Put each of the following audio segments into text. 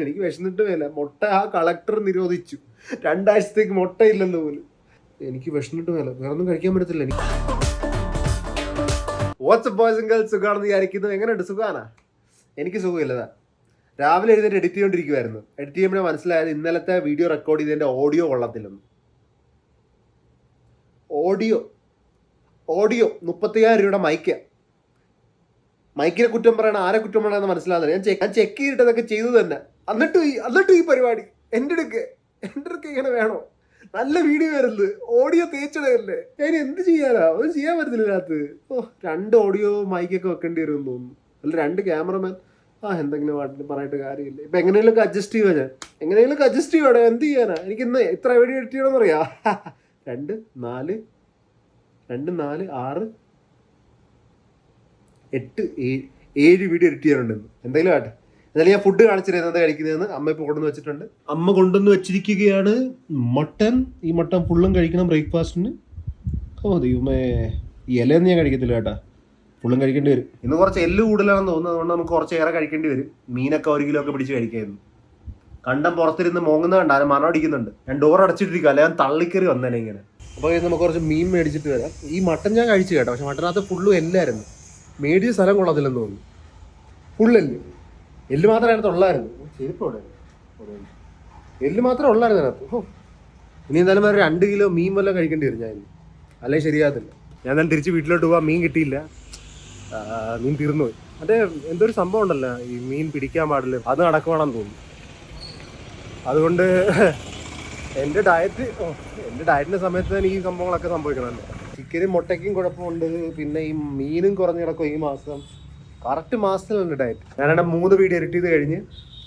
എനിക്ക് വിശന്നിട്ട് മേല. മുട്ട ആ കളക്ടർ നിരോധിച്ചു. 2 ആഴ്ചത്തേക്ക് മുട്ടയില്ലെന്ന് പോലും. എനിക്ക് വിശന്നിട്ട് മേല. വേറൊന്നും കഴിക്കാൻ പറ്റത്തില്ല എനിക്ക്. വാട്സ്ആപ്പ് ബോയ്സ് ആൻഡ് ഗേൾസ്, സുഖമാണെന്ന് വിചാരിക്കുന്നു. എങ്ങനെയുണ്ട്? സുഖാനാ? എനിക്ക് സുഖമില്ലതാ. രാവിലെ എഴുന്നേറ്റ് എഡിറ്റ് ചെയ്തുകൊണ്ടിരിക്കുവായിരുന്നു. എഡിറ്റ് ചെയ്യുമ്പോഴേ മനസ്സിലായത് ഇന്നലത്തെ വീഡിയോ റെക്കോർഡ് ചെയ്തതിൻ്റെ ഓഡിയോ കൊള്ളത്തില്ലെന്ന്. ഓഡിയോ 35,000 രൂപയുടെ മൈക്കിനെ കുറ്റം പറയണം, ആരെ കുറ്റം പറയണമെന്ന് മനസ്സിലാകുന്നില്ല. ഞാൻ ചെക്ക് ചെയ്തിട്ടതൊക്കെ ചെയ്തു തന്നെ. എന്നിട്ടും ഈ പരിപാടി എൻ്റെ അടുക്ക് ഇങ്ങനെ വേണോ? നല്ല വീഡിയോ വരുന്നത്, ഓഡിയോ തേച്ചിടല്ലേ. ഞാൻ എന്ത് ചെയ്യാനാ? ഒന്നും ചെയ്യാൻ പറ്റത്തില്ല ഇതിനകത്ത്. 2 ഓഡിയോ മൈക്കൊക്കെ വെക്കേണ്ടി വരുമെന്ന് തോന്നുന്നു. അല്ല 2 ക്യാമറമാൻ. എന്തെങ്കിലും പറഞ്ഞിട്ട് കാര്യമില്ല. ഇപ്പം എങ്ങനെയെങ്കിലുമൊക്കെ അഡ്ജസ്റ്റ് ചെയ്യുക. ഞാൻ എങ്ങനെയെങ്കിലുമൊക്കെ അഡ്ജസ്റ്റ് ചെയ്യുവാടേ. എന്ത് ചെയ്യാനാ? എനിക്ക് ഇന്ന് എത്ര വീഡിയോ എഡിറ്റ് ചെയ്യണമെന്ന് അറിയാം. 2, 4, 6, 8, 7 വീഡിയോ എഡിറ്റ് ചെയ്യാനുണ്ടെന്ന്. എന്തെങ്കിലും ആട്ടെ. എന്നാലും ഞാൻ ഫുഡ് കാണിച്ചിരുന്നത് എന്താ കഴിക്കുന്നതെന്ന്. അമ്മ ഇപ്പോൾ കൊണ്ടുവന്ന് വെച്ചിട്ടുണ്ട്. അമ്മ കൊണ്ടുവന്ന് വെച്ചിരിക്കുകയാണ് മട്ടൻ. ഈ മട്ടൻ ഫുള്ളും കഴിക്കണം ബ്രേക്ക്ഫാസ്റ്റിന്. ദൈവമേ, ഈ ഇലയൊന്നും ഞാൻ കഴിക്കത്തില്ല കേട്ടാ. ഫുള്ളും കഴിക്കേണ്ടി വരും. ഇന്ന് കുറച്ച് എല്ല് കൂടുതലാണെന്ന് തോന്നുന്നു. അതുകൊണ്ട് നമുക്ക് കുറച്ച് ഏറെ കഴിക്കേണ്ടി വരും. മീനൊക്കെ 1 കിലോ ഒക്കെ പിടിച്ച് കഴിക്കായിരുന്നു. കണ്ടം പുറത്തിരുന്ന് മോങ്ങുന്ന കണ്ട ആരും മണം അടിക്കുന്നുണ്ട്. ഞാൻ ഡോർ അടച്ചിട്ടിരിക്കുക, അല്ലെ ഞാൻ തള്ളിക്കറി വന്നേനെ ഇങ്ങനെ. അപ്പോൾ നമുക്ക് കുറച്ച് മീൻ മേടിച്ചിട്ട് വരാം. ഈ മട്ടൻ ഞാൻ കഴിച്ചു കേട്ടോ. പക്ഷെ മട്ടനകത്ത് ഫുള്ളും എല്ലായിരുന്നു. മേടിച്ച സ്ഥലം കൊള്ളത്തില്ലെന്ന് തോന്നുന്നു. ഫുള്ളെല്ല്. എല്ല് മാത്രമേ അതിനകത്ത് ഉള്ളായിരുന്നു. ചെരുപ്പോടെ എല്ല് മാത്രമേ ഉള്ളായിരുന്നു അതിനകത്ത്. ഇനി എന്തായാലും ഒരു 2 കിലോ മീൻ വല്ലതും കഴിക്കേണ്ടി വരും ഞാൻ. അല്ലെങ്കിൽ ശരിയാകത്തില്ല. ഞാൻ എന്തായാലും തിരിച്ച് വീട്ടിലോട്ട് പോവാം. മീൻ കിട്ടിയില്ല, മീൻ തീർന്നുപോയി. മറ്റേ എന്തൊരു സംഭവം ഉണ്ടല്ലോ, ഈ മീൻ പിടിക്കാൻ പാടില്ല, അത് നടക്കുവാണെന്ന് തോന്നുന്നു. അതുകൊണ്ട് എൻ്റെ ഡയറ്റിൻ്റെ സമയത്ത് തന്നെ ഈ സംഭവങ്ങളൊക്കെ സംഭവിക്കണമല്ലോ. ചിക്കനും മുട്ടയ്ക്കും കുഴപ്പമുണ്ട്. പിന്നെ ഈ മീനും കുറഞ്ഞ് കിടക്കും ഈ മാസം. കറക്റ്റ് മാസത്തിലുണ്ട് ഡയറ്റ്. ഞാനാണ് 3 വീഡിയോ എഡിറ്റ് ചെയ്ത് കഴിഞ്ഞ്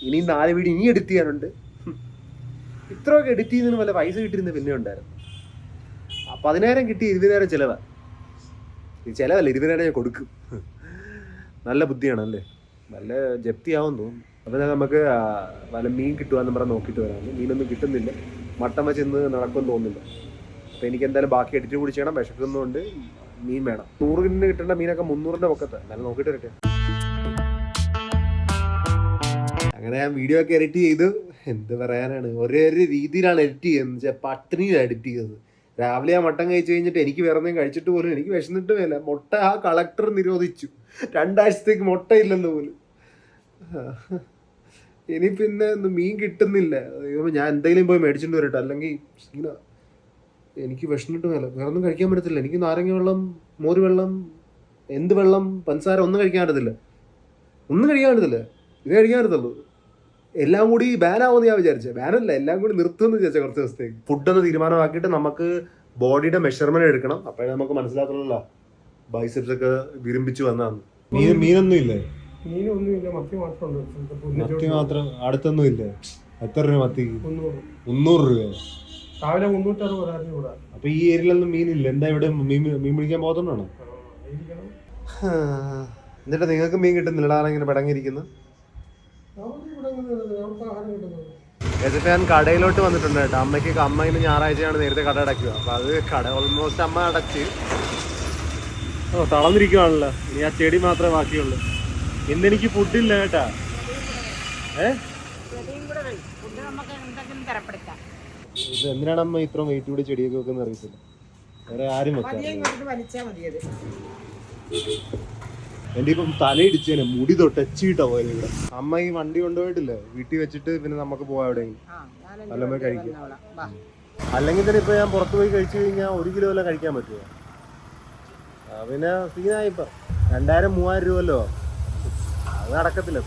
ഇനി 4 വീഡിയോ ഇനി എഡിറ്റ് ചെയ്യാനുണ്ട്. ഇത്രയൊക്കെ എഡിറ്റ് ചെയ്യുന്നതിന് വല്ല പൈസ കിട്ടിയിരുന്ന പിന്നെ ഉണ്ടായിരുന്നു. 10,000 കിട്ടി, 20,000 ചിലവാണ്. ചിലവല്ല, 20,000 ഞാൻ കൊടുക്കും. നല്ല ബുദ്ധിയാണ് അല്ലേ? നല്ല ജപ്തിയാവും തോന്നുന്നു. അപ്പോൾ നമുക്ക് വല്ല മീൻ കിട്ടുവാന്ന് പറഞ്ഞാൽ നോക്കിയിട്ട് വരാം. മീനൊന്നും കിട്ടുന്നില്ല. മട്ടൻ വെച്ച് ഇന്ന് നടക്കുമെന്ന് തോന്നുന്നില്ല. അപ്പോൾ എനിക്ക് എന്തായാലും ബാക്കി എഡിറ്റ് കൂടി ചെയ്യണം. വിശക്കുന്നതുകൊണ്ട് മീൻ വേണം. 100 കിട്ടേണ്ട മീനൊക്കെ 300 പൊക്കത്ത്. എന്നാലും നോക്കിയിട്ട് വരട്ടെ. അങ്ങനെ ഞാൻ വീഡിയോ ഒക്കെ എഡിറ്റ് ചെയ്തു. എന്ത് പറയാനാണ്, ഒരേ രീതിയിലാണ് എഡിറ്റ് ചെയ്യുന്നത്. പട്ടിണിയിലാണ് എഡിറ്റ് ചെയ്തത്. രാവിലെ ആ മട്ടൻ കഴിച്ച് കഴിഞ്ഞിട്ട് എനിക്ക് വേറെ എന്തെങ്കിലും കഴിച്ചിട്ട് പോലും എനിക്ക് വിശന്നിട്ട് മേല. മുട്ട ആ കളക്ടർ നിരോധിച്ചു. 2 ആഴ്ചത്തേക്ക് മുട്ടയില്ലെന്ന് പോലും. ഇനി പിന്നെ മീൻ കിട്ടുന്നില്ല. ഞാൻ എന്തെങ്കിലും പോയി മേടിച്ചിട്ട് വരട്ടെ. അല്ലെങ്കിൽ എനിക്ക് വിശന്നിട്ട് മേല. വേറെ ഒന്നും കഴിക്കാൻ പറ്റത്തില്ല. എനിക്ക് നാരങ്ങ വെള്ളം, മോര് വെള്ളം, എന്ത് വെള്ളം, പഞ്ചസാര ഒന്നും കഴിക്കാൻ പറ്റത്തില്ല. ഇത് കഴിക്കാൻ പറ്റത്തുള്ളൂ. എല്ലാം കൂടി ബാനാവുമെന്ന് ഞാൻ വിചാരിച്ചത്. ബാനല്ല, എല്ലാം കൂടി നിർത്തുമെന്ന് വിചാരിച്ച കുറച്ച് ദിവസത്തേക്ക്. ഫുഡൊന്ന് തീരുമാനമാക്കിയിട്ട് നമുക്ക് ബോഡിയുടെ മെഷർമെന്റ് എടുക്കണം. അപ്പോഴേ നമുക്ക് മനസ്സിലാക്കണമല്ലോ ബൈസെപ്സ് ഒക്കെ വിരുമ്പിച്ച് വന്നാന്ന്. മീനൊന്നും ഇല്ലേ? മീനൊന്നുമില്ല, മത്തി മാത്രമുണ്ട്. മത്തി മാത്രം? അടുത്തൊന്നും ഇല്ലേ? എത്ര രൂപ മത്തിക്ക്? 300 രൂപ. രാവിലെ 360 കൂടാ. അപ്പൊ ഈ ഏരിയയിലൊന്നും മീനില്ല. എന്താ ഇവിടെ മീൻ പിടിക്കാൻ പോകുന്നതാണോ? എന്നിട്ട് നിങ്ങൾക്ക് മീൻ കിട്ടുന്നില്ല? ആരെങ്കിലും പടങ്ങിയിരിക്കുന്നു. ഞാൻ കടയിലോട്ട് വന്നിട്ടുണ്ട് കേട്ടോ. അമ്മ ഇന്ന് ഞായറാഴ്ചയാണ് നേരത്തെ കട അടയ്ക്കുക. അപ്പൊ അത് കട ഓൾമോസ്റ്റ് അമ്മ അടച്ച് തളർന്നിരിക്കുവാണല്ലോ. ഇനി ആ ചെടി മാത്രമേ ബാക്കിയുള്ളൂ. ഇന്നെനിക്ക് ഫുഡില്ല കേട്ടാ. ഇത് എന്തിനാണ് അമ്മ ഇത്രയും വെയിറ്റ് കൂടി ചെടിയൊക്കെ വെക്കുന്ന അറിയത്തില്ല. വേറെ ആരും വെക്കാം. എന്റെ ഇപ്പം തലയിടിച്ചേനെ, മുടി തൊട്ടച്ചിട്ടാ പോയത് ഇവിടെ. അമ്മ ഈ വണ്ടി കൊണ്ടുപോയിട്ടില്ലേ, വീട്ടിൽ വെച്ചിട്ട് പിന്നെ നമുക്ക് പോവാം എവിടെയെങ്കിലും. നല്ല കഴിക്കാം. അല്ലെങ്കിൽ തന്നെ ഇപ്പൊ ഞാൻ പുറത്തു പോയി കഴിച്ചു കഴിഞ്ഞാൽ 1 കിലോ വല്ല കഴിക്കാൻ പറ്റുമോ? പിന്നെ സീനായിപ്പോ 2,000-3,000 രൂപല്ലോ. അത് നടക്കത്തില്ല.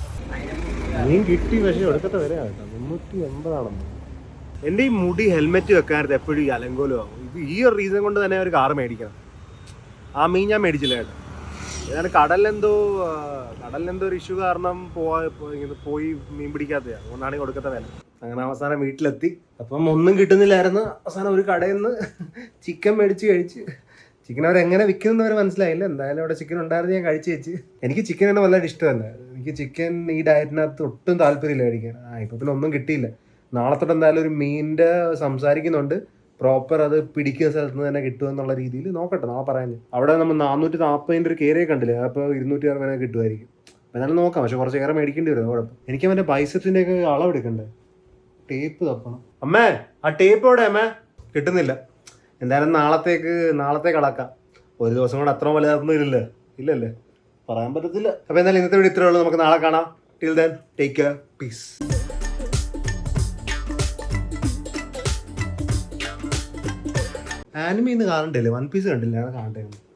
മീൻ കിട്ടി, പക്ഷേ എടുക്കത്തെ വരെ കേട്ടോ. 380 എൻ്റെ ഈ മുടി ഹെൽമെറ്റ് വെക്കാറുണ്ട് എപ്പോഴും ഈ അലങ്കോലോ. ഈ ഒരു റീസൺ കൊണ്ട് തന്നെ ഒരു കാറ് മേടിക്കണം. ആ മീൻ ഞാൻ മേടിച്ചില്ല കേട്ടോ. ഞാൻ കടലിലെന്തോ ഒരു ഇഷ്യൂ കാരണം പോയി മീൻ പിടിക്കാത്തതാണ്. അതുകൊണ്ടാണ് കൊടുക്കത്തെ വില. അങ്ങനെ അവസാനം വീട്ടിലെത്തി. അപ്പം ഒന്നും കിട്ടുന്നില്ലായിരുന്നു. അവസാനം ഒരു കടയിൽ നിന്ന് ചിക്കൻ മേടിച്ച് കഴിച്ച്. ചിക്കൻ അവരെങ്ങനെ വിൽക്കുന്നവരെ മനസ്സിലായില്ല. എന്തായാലും അവിടെ ചിക്കൻ ഉണ്ടായിരുന്നു, ഞാൻ കഴിച്ച് വെച്ച്. എനിക്ക് ചിക്കൻ തന്നെ വളരെ ഇഷ്ടമല്ല. എനിക്ക് ചിക്കൻ ഈ ഡയറ്റിനകത്ത് ഒട്ടും താല്പര്യമില്ല കഴിക്കാൻ. ഇപ്പം പിന്നെ ഒന്നും കിട്ടിയില്ല. നാളെ തൊട്ട് എന്തായാലും ഒരു മീനിൻ്റെ സംസാരിക്കുന്നുണ്ട്. പ്രോപ്പർ അത് പിടിക്കുന്ന സ്ഥലത്ത് നിന്ന് തന്നെ കിട്ടുമെന്നുള്ള രീതിയിൽ നോക്കട്ടെ. നാളെ പറയാൻ. അവിടെ നമ്മൾ 440 ഒരു കേരയെ കണ്ടില്ലേ, അപ്പോൾ 260 കിട്ടുമായിരിക്കും. അപ്പം എന്നാലും നോക്കാം, പക്ഷെ കുറച്ച് ഏറെ മേടിക്കേണ്ടി വരും, കുഴപ്പം. എനിക്ക് അവൻ്റെ ബൈസെപ്സിൻ്റെ ഒക്കെ അളവെടുക്കണ്ടേ, ടേപ്പ് തപ്പണം. അമ്മേ ആ ടേപ്പ് എവിടെ അമ്മേ? കിട്ടുന്നില്ല. എന്തായാലും നാളത്തേക്ക് അടക്കാം. ഒരു ദിവസം കൊണ്ട് അത്ര വലുതാകുന്ന ഇല്ലല്ലേ, പറയാൻ പറ്റത്തില്ല. അപ്പോൾ എന്തായാലും ഇന്നത്തെ വീഡിയോ ഇത്രയേ ഉള്ളൂ. നമുക്ക് നാളെ കാണാം. Till then take care, peace. ആനിമി ഇന്ന് കാണണ്ടല്ലേ? 1 പീസ് കണ്ടില്ല, ഞാൻ കാണണ്ടേ.